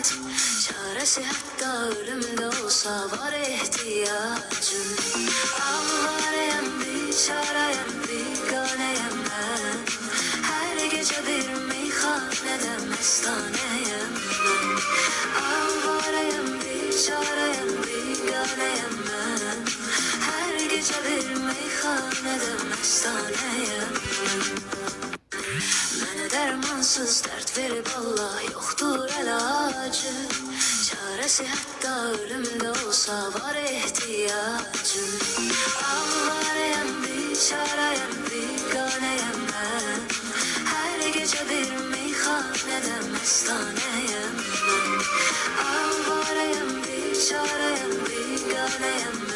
Çaresi hatta ölümde olsa var ihtiyacım. Avarayım, biçarayım, biganeyim ben. Her gece bir meyhanede mestaneyim ben. Avarayım, biçarayım, biganeyim ben. Her gece bir meyhanede mestaneyim ben. Mənə dərmansız dərd verib Allah, yoxdur əlacı. Çarəsi hətta ölümdə olsa var ehtiyacım. Avarayım, biçarayım, biganeyim mən. Hər gecə bir meyxanədə məstanəyim mən. Avarayım, biçarayım, biganeyim mən.